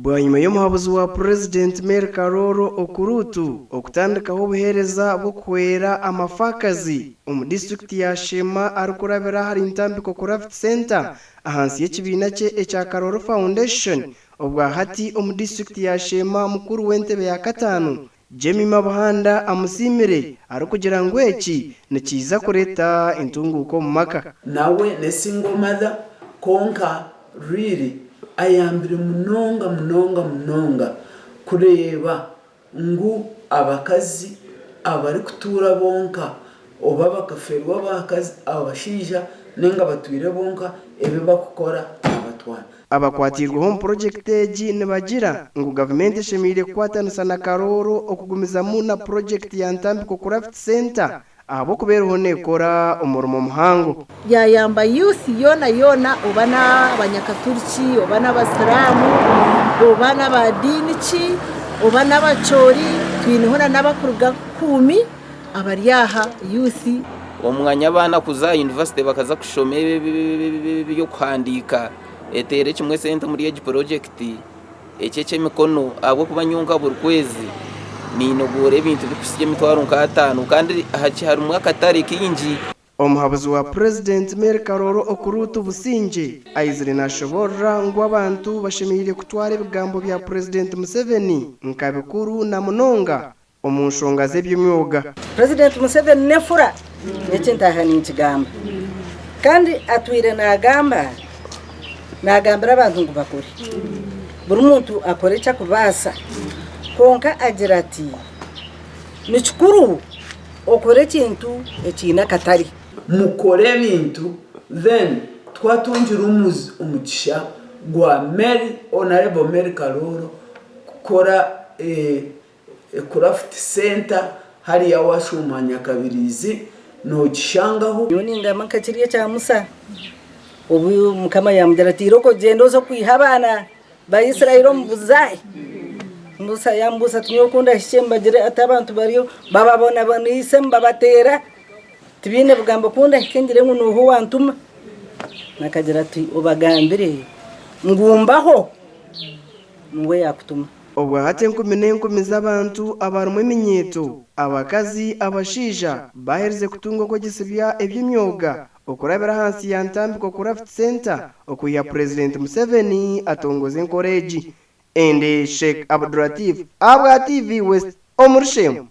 Bwanyuma y'umuhabuzi wa President Mary Karoro Okurutu okutandikaho obuhereza bw'okuhwera amafakazi omu district ya Shema arikurabira hari ntambiko Craft Center ahansi y'ekibiina kye ekya Karoro Foundation obwa hati omu district ya Shema mukuru w'entebe ya katano Jemima Buhanda amusimire arikugira ngu eki nikiza kureta entunguko mu maka nawe ne single mother konka really ayambire munonga kureba ngu abakazi abari kutura bonka oba bakaferwa abakazi abashija nenga batwire bonka ebe bakukora abatwana abakwatirwaho mu project egi nibagira ngu government eshemire kwatanisa na Karoro okugumizamu na project ya ntambiko Craft Center abo kubereho nekora umurimo muhango yayamba youth yona obana abanyakaturiki obana abasiramu obana abadiniki obana abachori twineho n'abakuruga 10 abaryaha youth omwanya abana kuza university bakaza kushoma byo kwandika etere kimwe sente muri egi project ekye mikono abo kubanyunga buri kwezi ninogore ebintu bikusije mitwaro nk'atano kandi hari umwaka tariki inji omuhabuzi wa President Mary Karoro Okurutu Businje aizire nashobora ngo abantu bashimire kutwara ebigambo bya President Museveni nkabikuru na munonga omunshonga z'eby'umwuga President Museveni nefura nekintaha n'ikigamba kandi atwire nagambira abantu ngo bakore buri muntu akore cyakubasa konka agira ati ni kikuru okore kintu ekina katari mukore bintu then twatungira umugisha gwa Honorable Mary Karoro kukora Craft Center hari ya washumanya kabirizi no gishangaho yoni ndamaka kiriye cya Musa ubu mukama yamudira ati roko gendo zo kwihabana ba Israel mbuzaye Musa yambusa tunyokunda hishembagire atabantu bariyo bababona banise mbabatera tibine bugambo kunda hikengire ngo nuho wantuma nakagira ati ubagambire ngumbaho muwe yakutuma obwa hati 10 z'abantu abarumwe eminyeto abakazi abashija bahereze kutunga ko gisibya eby'imyoga okurabira hansi ya ntambiko Craft Center okuya President Museveni atongoze encourage ende Sheikh Abdulatif abwa TV West Omurshemu